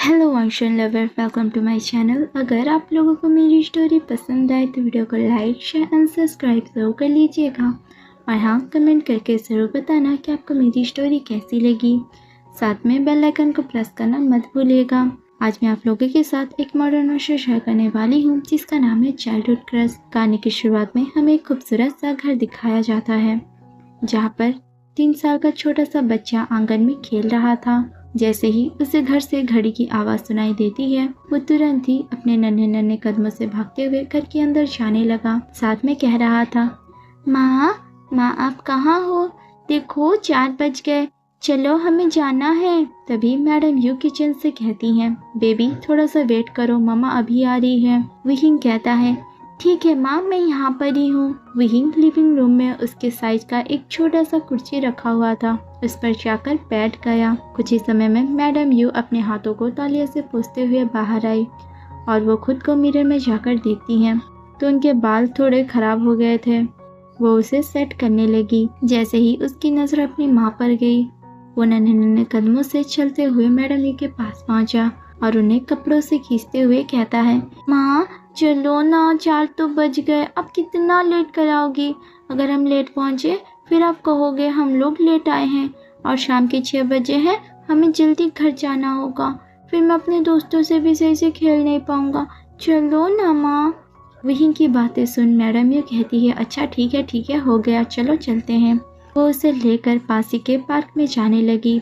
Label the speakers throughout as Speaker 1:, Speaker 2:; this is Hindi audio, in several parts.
Speaker 1: Hello action lover, welcome to my channel. अगर आप लोगों को मेरी स्टोरी पसंद आए तो वीडियो को लाइक शेयर एंड सब्सक्राइब ज़रूर कर लीजिएगा और हाँ, कमेंट करके ज़रूर बताना कि आपको मेरी स्टोरी कैसी लगी। साथ में बेल आइकन को प्रेस करना मत भूलिएगा। आज मैं आप लोगों के साथ एक मॉडर्न शो शेयर करने वाली हूँ जिसका नाम है चाइल्डहुड क्रश। कहानी की शुरुआत में हमें एक खूबसूरत सा घर दिखाया जाता है जहाँ पर 3 साल का छोटा सा बच्चा आंगन में खेल रहा था। जैसे ही उसे घर से घड़ी की आवाज सुनाई देती है, वो तुरंत ही अपने नन्हे नन्हे कदमों से भागते हुए घर के अंदर जाने लगा। साथ में कह रहा था, माँ माँ आप कहाँ हो? देखो 4 बज गए, चलो हमें जाना है। तभी मैडम यू किचन से कहती हैं, बेबी थोड़ा सा वेट करो, मामा अभी आ रही है। विहिंग कहता है, ठीक है माँ, मैं यहाँ पर ही हूँ। विहिंग लिविंग रूम में उसके साइज का एक छोटा सा कुर्सी रखा हुआ था, उस पर जाकर बैठ गया। कुछ ही समय में मैडम यू अपने हाथों को तौलिया से पोंछते हुए बाहर आई और वो खुद को मिरर में जाकर देखती हैं तो उनके बाल थोड़े खराब हो गए थे। वो उसे सेट करने लगी। जैसे ही उसकी नज़र अपनी माँ पर गई, वो नन्हे नन्हे कदमों से चलते हुए मैडम यू के पास पहुंचा और उन्हें कपड़ों से खींचते हुए कहता है, माँ चलो ना, 4 तो बज गए, अब कितना लेट कराओगी? अगर हम लेट पहुँचे फिर आप कहोगे हम लोग लेट आए हैं, और शाम के 6 बजे हैं, हमें जल्दी घर जाना होगा। फिर मैं अपने दोस्तों से भी सही से खेल नहीं पाऊँगा। चलो ना माँ। वहीं की बातें सुन मैडम ये कहती है, अच्छा ठीक है हो गया, चलो चलते हैं। वो उसे लेकर पास ही के पार्क में जाने लगी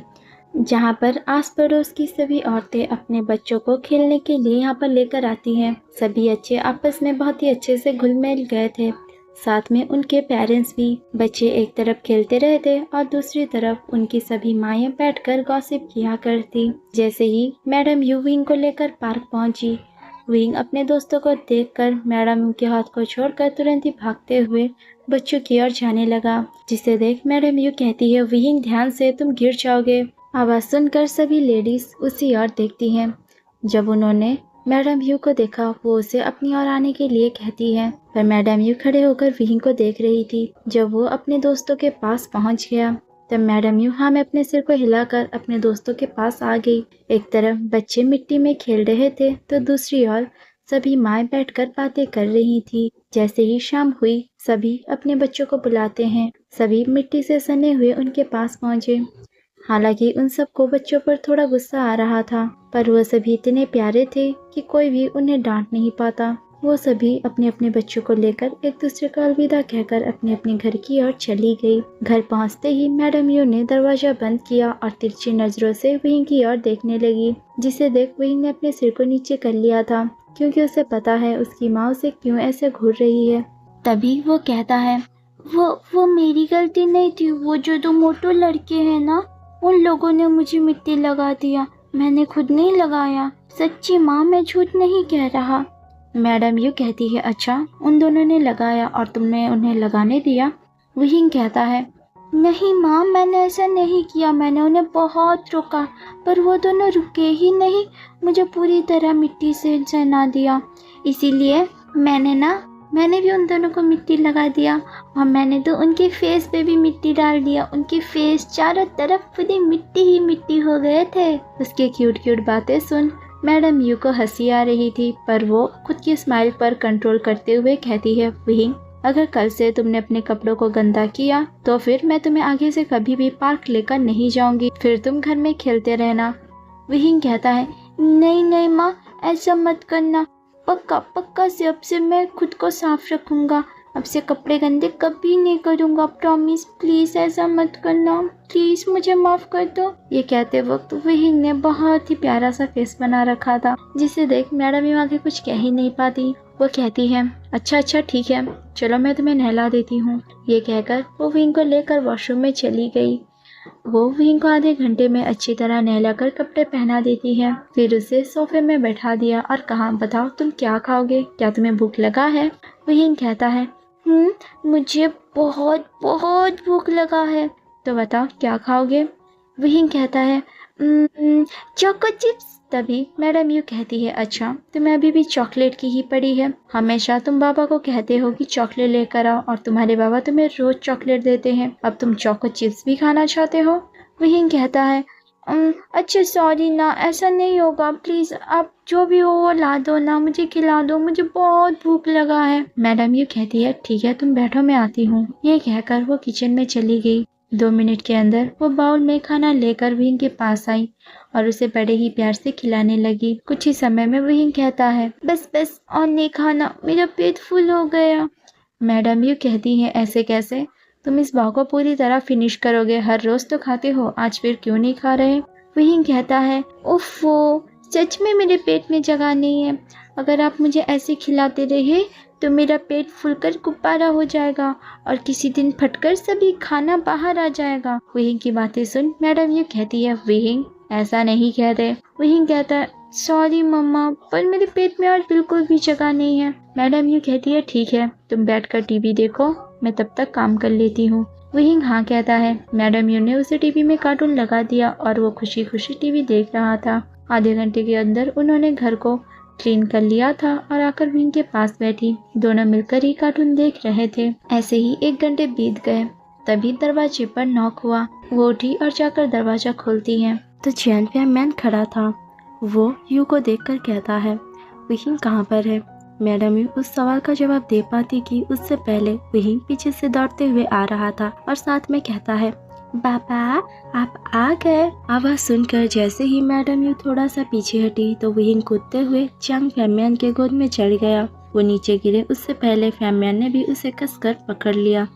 Speaker 1: जहाँ पर आस पड़ोस की सभी औरतें अपने बच्चों को खेलने के लिए यहाँ पर लेकर आती हैं। सभी बच्चे आपस में बहुत ही अच्छे से घुल मिल गए थे, साथ में उनके पेरेंट्स भी। बच्चे एक तरफ खेलते रहते और दूसरी तरफ उनकी सभी माएँ बैठकर गॉसिप किया करती। जैसे ही मैडम यू विंग को लेकर पार्क पहुंची, विंग अपने दोस्तों को देखकर मैडम के हाथ को छोड़कर तुरंत ही भागते हुए बच्चों की ओर जाने लगा। जिसे देख मैडम यू कहती है, विंग ध्यान से, तुम गिर जाओगे। आवाज़ सुनकर सभी लेडीज उसी ओर देखती हैं। जब उन्होंने मैडम यू को देखा, वो उसे अपनी ओर आने के लिए कहती है, पर मैडम यू खड़े होकर विहिंग को देख रही थी। जब वो अपने दोस्तों के पास पहुंच गया, तब मैडम यू हाँ में अपने सिर को हिलाकर अपने दोस्तों के पास आ गई। एक तरफ बच्चे मिट्टी में खेल रहे थे तो दूसरी ओर सभी माएँ बैठकर बातें कर रही थी। जैसे ही शाम हुई, सभी अपने बच्चों को बुलाते हैं। सभी मिट्टी से सने हुए उनके पास पहुंचे। हालांकि उन सबको बच्चों पर थोड़ा गुस्सा आ रहा था, पर वो सभी इतने प्यारे थे कि कोई भी उन्हें डांट नहीं पाता। वो सभी अपने अपने बच्चों को लेकर एक दूसरे को अलविदा कहकर अपने अपने घर की ओर चली गई। घर पहुंचते ही मैडम यू ने दरवाजा बंद किया और तिरछी नजरों से विंग की ओर देखने लगी, जिसे देख विंग ने अपने सिर को नीचे कर लिया था, क्योंकि उसे पता है उसकी माँ उसे क्यों ऐसे घूर रही है। तभी वो कहता है, वो मेरी गलती नहीं थी, वो जो 2 मोटो लड़के हैं ना, उन लोगों ने मुझे मिट्टी लगा दिया, मैंने खुद नहीं लगाया। सच्ची माँ, मैं झूठ नहीं कह रहा। मैडम यू कहती है, अच्छा उन दोनों ने लगाया और तुमने उन्हें लगाने दिया? विहिंग कहता है, नहीं माँ, मैंने ऐसा नहीं किया, मैंने उन्हें बहुत रोका, पर वो दोनों रुके ही नहीं, मुझे पूरी तरह मिट्टी से सना दिया। इसीलिए मैंने भी उन दोनों को मिट्टी लगा दिया, और मैंने तो उनके फेस पे भी मिट्टी डाल दिया। उनके फेस चारों तरफ पूरी मिट्टी ही मिट्टी हो गए थे। उसके क्यूट क्यूट बातें सुन मैडम यू को हंसी आ रही थी, पर वो खुद की स्माइल पर कंट्रोल करते हुए कहती है, विहिंग अगर कल से तुमने अपने कपड़ों को गंदा किया तो फिर मैं तुम्हें आगे से कभी भी पार्क लेकर नहीं जाऊंगी, फिर तुम घर में खेलते रहना। विहिंग कहता है, नहीं माँ, ऐसा मत करना, पक्का से अब से मैं खुद को साफ रखूंगा, अब से कपड़े गंदे कभी नहीं करूंगा, प्रॉमिस, प्लीज ऐसा मत करना, प्लीज मुझे माफ कर दो। ये कहते वक्त विहिंग ने बहुत ही प्यारा सा फेस बना रखा था, जिसे देख मैडम ये आगे कुछ कह ही नहीं पाती। वो कहती है, अच्छा ठीक है, चलो मैं तुम्हें नहला देती हूँ। ये कहकर वो विहिंग को लेकर वॉशरूम में चली गई। वो विहिंग को आधे घंटे में अच्छी तरह नहलाकर कपड़े पहना देती है, फिर उसे सोफे में बैठा दिया और कहा, बताओ तुम क्या खाओगे, क्या तुम्हें भूख लगा है? विहिंग कहता है, मुझे बहुत बहुत भूख लगा है। तो बताओ क्या खाओगे? विहिंग कहता है, चोको चिप्स। तभी मैडम यू कहती है, अच्छा तुम्हें अभी भी चॉकलेट की ही पड़ी है, हमेशा तुम बाबा को कहते हो कि चॉकलेट लेकर आओ और तुम्हारे बाबा तुम्हें रोज चॉकलेट देते हैं, अब तुम चोको चिप्स भी खाना चाहते हो? विहिंग कहता है, अच्छा सॉरी ना, ऐसा नहीं होगा, प्लीज़ आप जो भी हो वो ला दो ना, मुझे खिला दो, मुझे बहुत भूख लगा है। मैडम यू कहती है ठीक है तुम बैठो मैं आती हूँ। ये कहकर वो किचन में चली गई। 2 मिनट के अंदर वो बाउल में खाना लेकर विंग के पास आई और उसे बड़े ही प्यार से खिलाने लगी। कुछ ही समय में विंग कहता है बस बस और नहीं खाना, मेरा पेट फुल हो गया। मैडम यू कहती है ऐसे कैसे, तुम इस भाव को पूरी तरह फिनिश करोगे, हर रोज तो खाते हो, आज फिर क्यों नहीं खा रहे। वही कहता है उफ़ो, सच में मेरे पेट में जगह नहीं है, अगर आप मुझे ऐसे खिलाते रहे तो मेरा पेट फूलकर गुब्बारा हो जाएगा और किसी दिन फटकर सभी खाना बाहर आ जाएगा। वही की बातें सुन मैडम यू कहती है वही ऐसा नहीं कहते। वही कहता है सॉरी मम्मा, पर मेरे पेट में और बिल्कुल भी जगह नहीं है। मैडम यू कहती है ठीक है तुम बैठकर टीवी देखो, मैं तब तक काम कर लेती हूँ। वही हाँ कहता है। मैडम यू ने उसे टीवी में कार्टून लगा दिया और वो खुशी खुशी टीवी देख रहा था। आधे घंटे के अंदर उन्होंने घर को क्लीन कर लिया था और आकर विंग के पास बैठी। दोनों मिलकर ही कार्टून देख रहे थे। ऐसे ही 1 घंटे बीत गए। तभी दरवाजे पर नॉक हुआ। वो उठी और जाकर दरवाजा खोलती है तो चैन मैन खड़ा था। वो यू को देखकर कहता है विंग कहाँ पर है। मैडम यू उस सवाल का जवाब दे पाती कि उससे पहले विंग पीछे से दौड़ते हुए आ रहा था और साथ में कहता है पापा आप आ गए। आवाज सुनकर जैसे ही मैडम यू थोड़ा सा पीछे हटी तो विंग कूदते हुए चांग फैमियन के गोद में चढ़ गया। वो नीचे गिरे उससे पहले फैमियन ने भी उसे कसकर पकड़ लिया।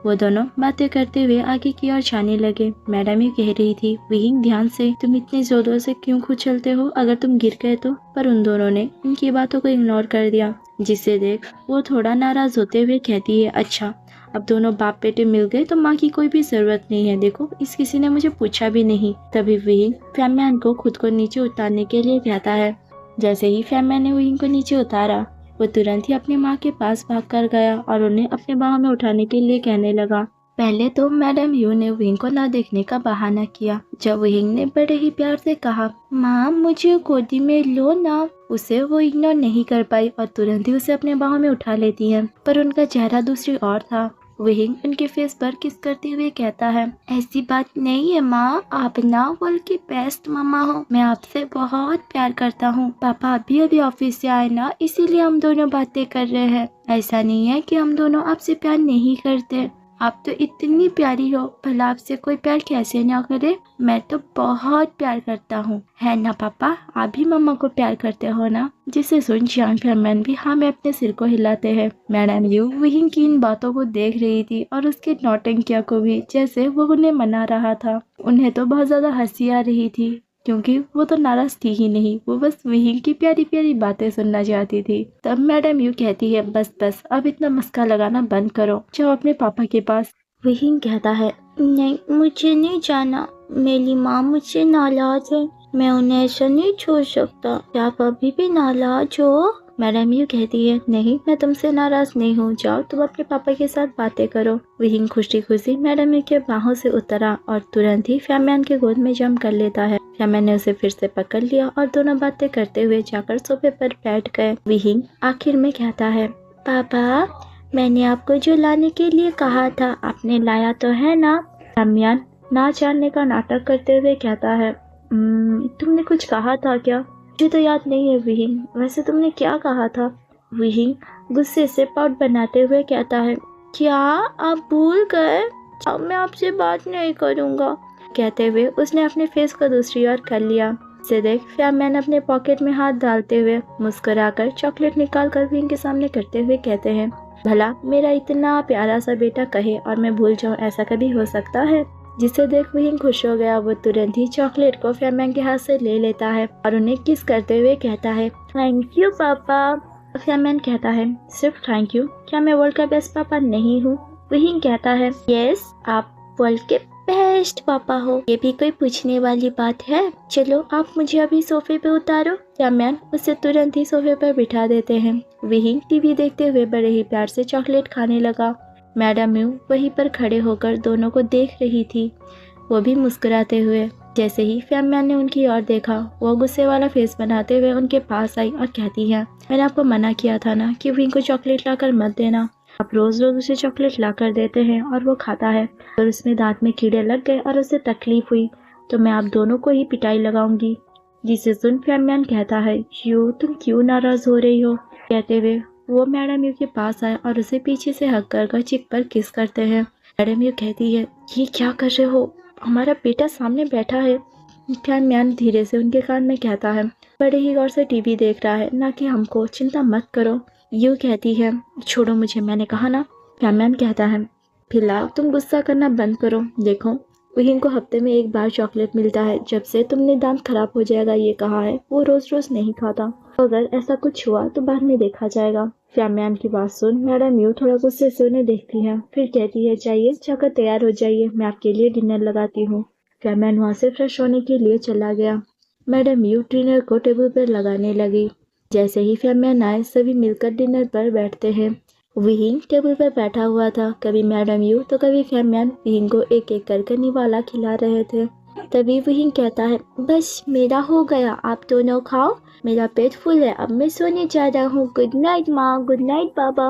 Speaker 1: वो दोनों बातें करते हुए आगे की ओर जाने लगे। मैडम यू कह रही थी विंग ध्यान से, तुम इतनी जोरों से क्यों उछलते हो, अगर तुम गिर गए तो। पर उन दोनों ने उनकी बातों को इग्नोर कर दिया, जिसे देख वो थोड़ा नाराज होते हुए कहती है अच्छा अब दोनों बाप बेटे मिल गए तो माँ की कोई भी जरूरत नहीं है, देखो इस किसी ने मुझे पूछा भी नहीं। तभी विंग फैमियन को खुद को नीचे उतारने के लिए कहता है। जैसे ही फैमियन ने विंग को नीचे उतारा वो तुरंत ही अपनी माँ के पास भागकर गया और उन्हें अपने बाहों में उठाने के लिए कहने लगा। पहले तो मैडम यू ने विंग को ना देखने का बहाना किया। जब विंग ने बड़े ही प्यार से कहा माँ मुझे गोदी में लो ना, उसे वो इग्नोर नहीं कर पाई और तुरंत ही उसे अपने बाहों में उठा लेती है। पर उनका चेहरा दूसरी ओर था। विंग उनके फेस पर किस करते हुए कहता है ऐसी बात नहीं है माँ, आप ना वर्ल्ड की बेस्ट मम्मा हो, मैं आपसे बहुत प्यार करता हूँ। पापा अभी ऑफिस से आए ना, इसीलिए हम दोनों बातें कर रहे हैं। ऐसा नहीं है कि हम दोनों आपसे प्यार नहीं करते, आप तो इतनी प्यारी हो, भला आपसे कोई प्यार कैसे ना करे। मैं तो बहुत प्यार करता हूँ, है ना पापा, आप भी मम्मा को प्यार करते हो ना। जिसे सुन चांग फैमियन भी हाँ में अपने सिर को हिलाते हैं। मैडम यू विंग की इन बातों को देख रही थी और उसके नौटंकियों को भी, जैसे वो उन्हें मना रहा था। उन्हें तो बहुत ज्यादा हंसी आ रही थी क्योंकि वो तो नाराज थी ही नहीं, वो बस विंग की प्यारी प्यारी बातें सुनना चाहती थी। तब मैडम यू कहती है बस बस अब इतना मस्का लगाना बंद करो, जाओ अपने पापा के पास। विंग कहता है नहीं मुझे नहीं जाना, मेरी माँ मुझसे नाराज है, मैं उन्हें ऐसा नहीं छोड़ सकता, क्या आप अभी भी नाराज हो। मैडम यू कहती है नहीं मैं तुमसे नाराज नहीं हूँ, जाओ तुम अपने पापा के साथ बातें करो। विंग खुशी खुशी मैडम यू के बाहों से उतरा और तुरंत ही फैमियन के गोद में जम कर लेता है। फैमियन ने उसे फिर से पकड़ लिया और दोनों बातें करते हुए जाकर सोफे पर बैठ गए। विंग आखिर में कहता है पापा मैंने आपको जो लाने के लिए कहा था आपने लाया तो है ना। फैमियन ना जानने का नाटक करते हुए कहता है तुमने कुछ कहा था क्या, मुझे तो याद नहीं है विंग, वैसे तुमने क्या कहा था। विंग गुस्से से पाउट बनाते हुए कहता है क्या आप भूल गए, अब मैं आपसे बात नहीं करूँगा। कहते हुए उसने अपने फेस को दूसरी ओर कर लिया। इसे देख फैमियन अपने पॉकेट में हाथ डालते हुए मुस्कुराकर चॉकलेट निकाल कर विंग के सामने करते हुए कहते हैं भला मेरा इतना प्यारा सा बेटा कहे और मैं भूल जाऊं, ऐसा कभी हो सकता है। जिसे देख विंग खुश हो गया। वो तुरंत ही चॉकलेट को फैमियन के हाथ से ले लेता है और उन्हें किस करते हुए कहता है थैंक यू पापा। फैमियन कहता है सिर्फ थैंक यू, क्या मैं वर्ल्ड का बेस्ट पापा नहीं हूँ। विंग कहता है यस आप वर्ल्ड के बेस्ट पापा हो, ये भी कोई पूछने वाली बात है। चलो आप मुझे अभी सोफे पे उतारो। फैमियन उसे तुरंत ही सोफे पर बिठा देते हैं। विंग टीवी देखते हुए बड़े ही प्यार से चॉकलेट खाने लगा। मैडम यू वहीं पर खड़े होकर दोनों को देख रही थी, वो भी मुस्कुराते हुए। जैसे ही फैमियन ने उनकी ओर देखा वो गुस्से वाला फेस बनाते हुए उनके पास आई और कहती है मैंने आपको मना किया था ना कि विंग को चॉकलेट लाकर मत देना, आप रोज रोज उसे चॉकलेट ला कर देते हैं और वो खाता है और उसमें दांत में कीड़े लग गए और उसे तकलीफ हुई। तो मैं आप दोनों को ही पिटाई लगाऊंगी। जिसे सुन फैमियान कहता है, यू तुम क्यों नाराज हो रही हो? कहते हुए वो मैडम यू के पास आए और उसे पीछे से हक कर चिक पर किस करते हैं। मैडम यू कहती है, ये क्या कर रहे हो? हमारा बेटा सामने बैठा है। फैमियान धीरे से उनके कान में कहता है, बड़े ही गौर से टीवी देख रहा है, ना कि हमको, चिंता मत करो। यू कहती है, छोड़ो मुझे, मैंने कहा ना। फैमियान कहता है, फिलहाल तुम गुस्सा करना बंद करो। देखो, विहिंग को हफ्ते में एक बार चॉकलेट मिलता है। जब से तुमने दांत खराब हो जाएगा ये कहा है, वो रोज रोज नहीं खाता। अगर ऐसा कुछ हुआ तो बाद में देखा जाएगा। फैमियान की बात सुन मैडम यू थोड़ा गुस्से से उन्हें देखती है, फिर कहती है, चाहिए जाकर तैयार हो जाइए, मैं आपके लिए डिनर लगाती हूँ। फैमियान वहाँ से फ्रेश होने के लिए चला गया। मैडम यू डिनर को टेबल पर लगाने लगी। जैसे ही फैमियान आए, सभी मिलकर डिनर पर बैठते हैं। विहिंग टेबल पर बैठा हुआ था। कभी मैडम यू तो कभी फैमियान विहिंग को एक एक करके निवाला खिला रहे थे। तभी विहिंग कहता है, बस मेरा हो गया, आप दोनों खाओ, मेरा पेट फुल है, अब मैं सोने जा रहा हूँ। गुड नाइट माँ, गुड नाइट बाबा।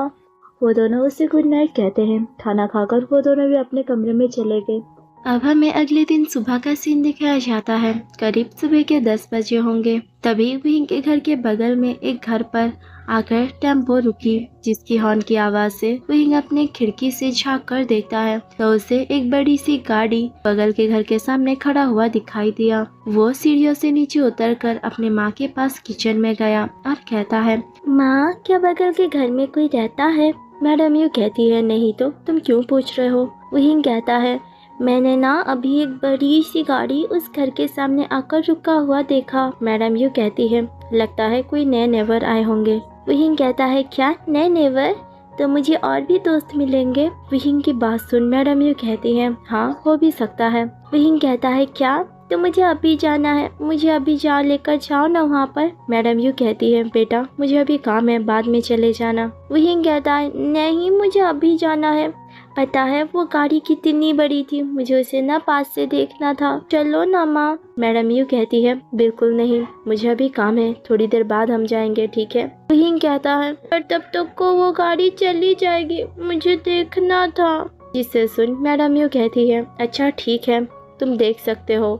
Speaker 1: वो दोनों उसे गुड नाइट कहते हैं। खाना खाकर वो दोनों भी अपने कमरे में चले गए। अब हमें अगले दिन सुबह का सीन दिखाया जाता है। करीब सुबह के 10 बजे होंगे। तभी विहिंग के घर के बगल में एक घर पर आकर टेम्पो रुकी, जिसकी हॉर्न की आवाज से विहिंग अपने खिड़की से झांक कर देखता है तो उसे एक बड़ी सी गाड़ी बगल के घर के सामने खड़ा हुआ दिखाई दिया। वो सीढ़ियों से नीचे उतरकर अपने माँ के पास किचन में गया और कहता है, माँ, क्या बगल के घर में कोई रहता है? मैडम यू कहती है, नहीं तो तुम क्यों पूछ रहे हो? विहिंग कहता है, मैंने ना अभी एक बड़ी सी गाड़ी उस घर के सामने आकर रुका हुआ देखा। मैडम यू कहती है, लगता है कोई नए नेबर आए होंगे। विहिंग कहता है, क्या नए नेबर? तो मुझे और भी दोस्त मिलेंगे? विहिंग की बात सुन मैडम यू कहती है, हाँ हो भी सकता है। विहिंग कहता है, क्या? तो मुझे अभी जाना है, मुझे अभी जा लेकर जाओ ना वहाँ पर। मैडम यू कहती है, बेटा मुझे अभी काम है, बाद में चले जाना। विहिंग कहता है, नहीं मुझे अभी जाना है। पता है वो गाड़ी कितनी बड़ी थी, मुझे उसे ना पास से देखना था, चलो ना माँ। मैडम यू कहती है, बिल्कुल नहीं, मुझे अभी काम है, थोड़ी देर बाद हम जाएंगे, ठीक है? विहिंग कहता है, पर तब तक को वो गाड़ी चली जाएगी, मुझे देखना था। जिसे सुन मैडम यू कहती है, अच्छा ठीक है, तुम देख सकते हो,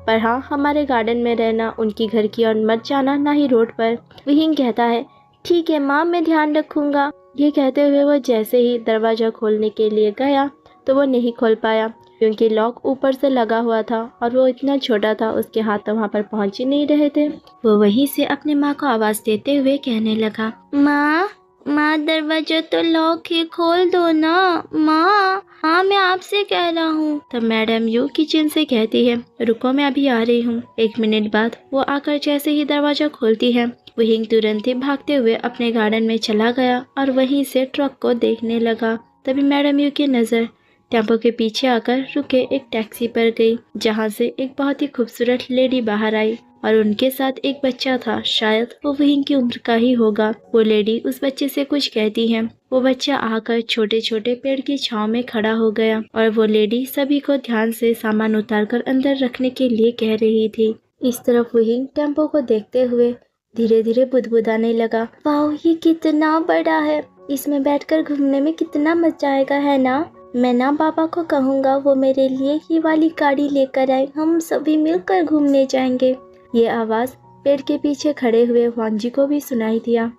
Speaker 1: पर हाँ हमारे गार्डन में रहना, उनकी घर की ओर मत जाना, ना ही रोड पर। विहिंग कहता है, ठीक है माँ, मैं ध्यान रखूंगा। ये कहते हुए वो जैसे ही दरवाजा खोलने के लिए गया तो वो नहीं खोल पाया, क्योंकि लॉक ऊपर से लगा हुआ था और वो इतना छोटा था, उसके हाथ तो वहाँ पर पहुँच ही नहीं रहे थे। वो वहीं से अपने माँ को आवाज़ देते हुए कहने लगा, माँ, माँ दरवाजा तो लॉक है, खोल दो ना माँ, हाँ मैं आपसे कह रहा हूँ। तब मैडम यू किचन से कहती है, रुको मैं अभी आ रही हूँ। 1 मिनट बाद वो आकर जैसे ही दरवाजा खोलती है, विहिंग तुरंत ही भागते हुए अपने गार्डन में चला गया और वहीं से ट्रक को देखने लगा। तभी मैडम यू की नज़र टेम्पो के पीछे आकर रुके एक टैक्सी पर गई, जहाँ से एक बहुत ही खूबसूरत लेडी बाहर आई और उनके साथ एक बच्चा था, शायद वो विहिंग की उम्र का ही होगा। वो लेडी उस बच्चे से कुछ कहती है। वो बच्चा आकर छोटे छोटे पेड़ की छांव में खड़ा हो गया और वो लेडी सभी को ध्यान से सामान उतारकर अंदर रखने के लिए कह रही थी। इस तरफ विहिंग टेम्पो को देखते हुए धीरे धीरे बुदबुदाने लगा, वाह ये कितना बड़ा है, इसमें बैठकर घूमने में कितना मजा आएगा, है ना? मैं ना पापा को कहूँगा वो मेरे लिए ये वाली गाड़ी लेकर आए, हम सभी मिलकर घूमने जाएंगे। ये आवाज़ पेड़ के पीछे खड़े हुए वांजी को भी सुनाई दिया।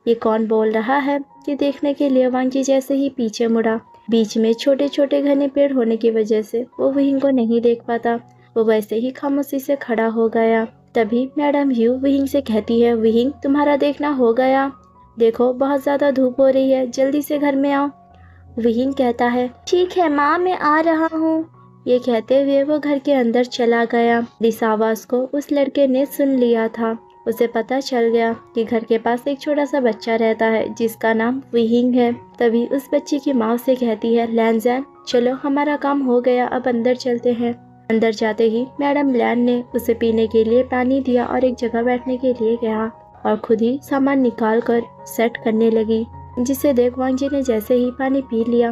Speaker 1: ये कौन बोल रहा है, ये देखने के लिए वांजी जैसे ही पीछे मुड़ा, बीच में छोटे छोटे घने पेड़ होने की वजह से वो विहिंग को नहीं देख पाता। वो वैसे ही खामोशी से खड़ा हो गया। तभी मैडम यू विहिंग से कहती है, विहिंग तुम्हारा देखना हो गया, देखो बहुत ज़्यादा धूप हो रही है, जल्दी से घर में आओ। विहिंग कहता है, ठीक है माँ मैं आ रहा हूँ। ये कहते हुए वो घर के अंदर चला गया। इस आवाज़ को उस लड़के ने सुन लिया था। उसे पता चल गया कि घर के पास एक छोटा सा बच्चा रहता है जिसका नाम विहिंग है। तभी उस बच्चे की माँ उसे कहती है, लैनजैन चलो हमारा काम हो गया, अब अंदर चलते हैं। अंदर जाते ही मैडम लैन ने उसे पीने के लिए पानी दिया और एक जगह बैठने के लिए कहा और खुद ही सामान निकाल कर सेट करने लगी। जिसे देख वांजी ने जैसे ही पानी पी लिया,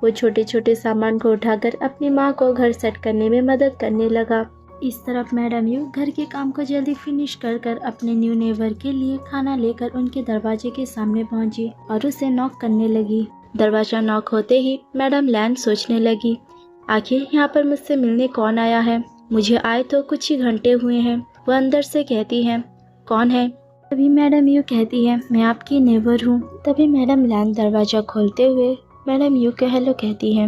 Speaker 1: वो छोटे छोटे सामान को उठाकर अपनी माँ को घर सेट करने में मदद करने लगा। इस तरफ मैडम यू घर के काम को जल्दी फिनिश कर अपने न्यू नेबर के लिए खाना लेकर उनके दरवाजे के सामने पहुंची और उसे नॉक करने लगी। दरवाजा नॉक होते ही मैडम लैन सोचने लगी, आखिर यहाँ पर मुझसे मिलने कौन आया है? मुझे आए तो कुछ ही घंटे हुए हैं। वह अंदर से कहती है, कौन है? तभी मैडम यू कहती है, मैं आपकी नेबर हूँ। तभी मैडम लैन दरवाज़ा खोलते हुए मैडम यू को हेलो कहती है।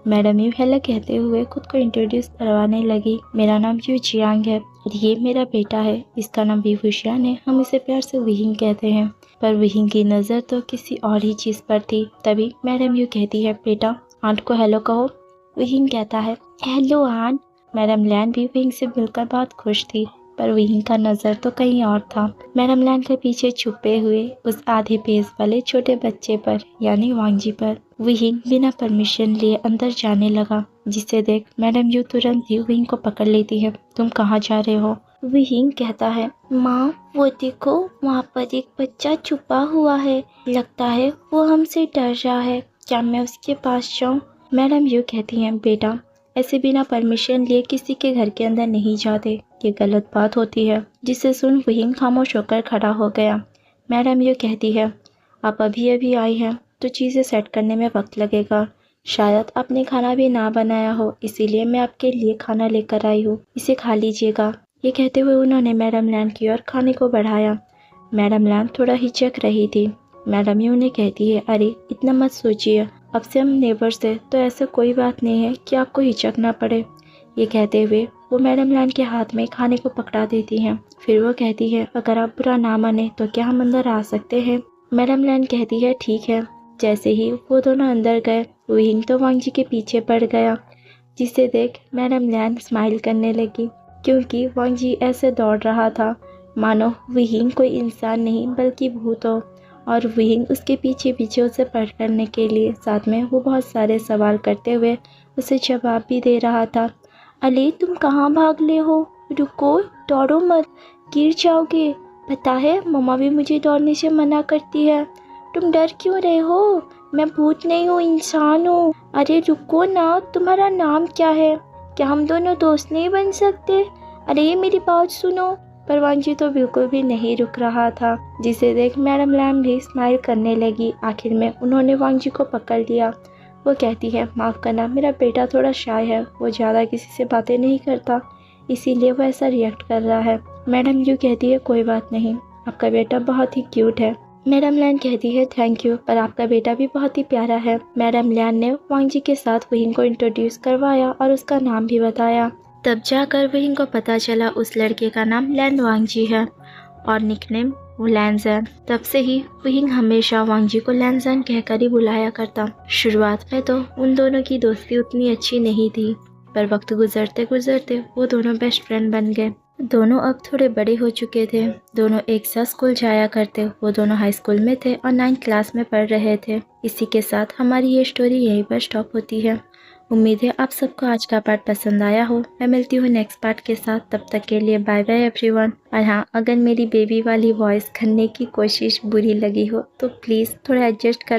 Speaker 1: मैडम यू हेलो कहते हुए खुद को इंट्रोड्यूस करवाने लगी। मेरा नाम यू जियांग है और ये मेरा बेटा है, इसका नाम विभूषण है, हम इसे प्यार से विहिंग कहते हैं। पर विहिंग की नज़र तो किसी और ही चीज़ पर थी। तभी मैडम यू कहती है, बेटा आंट को हेलो कहो। विहिंग कहता है, हेलो आंट। मैडम लैन भी विहिंग से मिलकर बहुत खुश थी, पर विहिंग का नज़र तो कहीं और था। मैडम लैन के पीछे छुपे हुए उस आधे पेज वाले छोटे बच्चे पर यानी वांगजी पर विहिंग बिना परमिशन लिए अंदर जाने लगा, जिसे देख मैडम यू तुरंत ही विहिंग को पकड़ लेती है। तुम कहाँ जा रहे हो? विहिंग कहता है, माँ वो देखो वहाँ पर एक बच्चा छुपा हुआ है, लगता है वो हमसे डर रहा है, क्या मैं उसके पास जाऊँ? मैडम यू कहती हैं, बेटा ऐसे बिना परमिशन लिए किसी के घर के अंदर नहीं जाते, ये गलत बात होती है। जिसे सुन विहिंग खामोश होकर खड़ा हो गया। मैडम यू कहती है, आप अभी अभी आई हैं तो चीज़ें सेट करने में वक्त लगेगा, शायद आपने खाना भी ना बनाया हो, इसीलिए मैं आपके लिए खाना लेकर आई हूँ, इसे खा लीजिएगा। ये कहते हुए उन्होंने मैडम लैन की ओर खाने को बढ़ाया। मैडम लैन थोड़ा हिचक रही थी। मैडम यू उन्हें कहती है, अरे इतना मत सोचिए, अब से हम नेबर्स हैं तो ऐसा कोई बात नहीं है कि आपको हिचकना पड़े। ये कहते हुए वो मैडम लैन के हाथ में खाने को पकड़ा देती हैं। फिर वो कहती है, अगर आप बुरा ना माने तो क्या हम अंदर आ सकते हैं? मैडम लैन कहती है, ठीक है। जैसे ही वो दोनों अंदर गए, विहिंग तो वांगजी के पीछे पड़ गया, जिसे देख मैडम लैन स्माइल करने लगी, क्योंकि वांगजी ऐसे दौड़ रहा था मानो विहिंग कोई इंसान नहीं बल्कि भूत हो, और विहिंग उसके पीछे पीछे उसे पकड़ने के लिए, साथ में वो बहुत सारे सवाल करते हुए उसे जवाब भी दे रहा था। अले तुम कहाँ भाग ले हो? रुको, दौड़ो मत, गिर जाओगे। पता है मम्मा भी मुझे दौड़ने से मना करती है। तुम डर क्यों रहे हो? मैं भूत नहीं हूँ, इंसान हूँ। अरे रुको ना, तुम्हारा नाम क्या है? क्या हम दोनों दोस्त नहीं बन सकते? अरे मेरी बात सुनो। पर वांगजी तो बिल्कुल भी नहीं रुक रहा था, जिसे देख मैडम लैम भी स्माइल करने लगी। आखिर में उन्होंने वांगजी को पकड़ लिया। वो कहती है, माफ़ करना, मेरा बेटा थोड़ा शाय है, वो ज़्यादा किसी से बातें नहीं करता, इसीलिए वो ऐसा रिएक्ट कर रहा है। मैडम यू कहती है, कोई बात नहीं, आपका बेटा बहुत ही क्यूट है। मैडम लैन कहती है, थैंक यू, पर आपका बेटा भी बहुत ही प्यारा है। मैडम लैन ने वांगजी के साथ विहिंग को इंट्रोड्यूस करवाया और उसका नाम भी बताया। तब जाकर विहिंग को पता चला उस लड़के का नाम लैन वांगजी है और निकनेम वो लैनजैन। तब से ही विहिंग हमेशा वांगजी को लैनजैन कहकर ही बुलाया करता। शुरुआत में तो उन दोनों की दोस्ती उतनी अच्छी नहीं थी, पर वक्त गुजरते गुजरते वो दोनों बेस्ट फ्रेंड बन गए। दोनों अब थोड़े बड़े हो चुके थे, दोनों एक साथ स्कूल जाया करते। वो दोनों हाई स्कूल में थे और 9th क्लास में पढ़ रहे थे। इसी के साथ हमारी ये स्टोरी यहीं पर स्टॉप होती है। उम्मीद है आप सबको आज का पार्ट पसंद आया हो। मैं मिलती हूँ नेक्स्ट पार्ट के साथ, तब तक के लिए बाय बाय एवरीवन। और हाँ, अगर मेरी बेबी वाली वॉइस करने की कोशिश बुरी लगी हो तो प्लीज़ थोड़ा एडजस्ट कर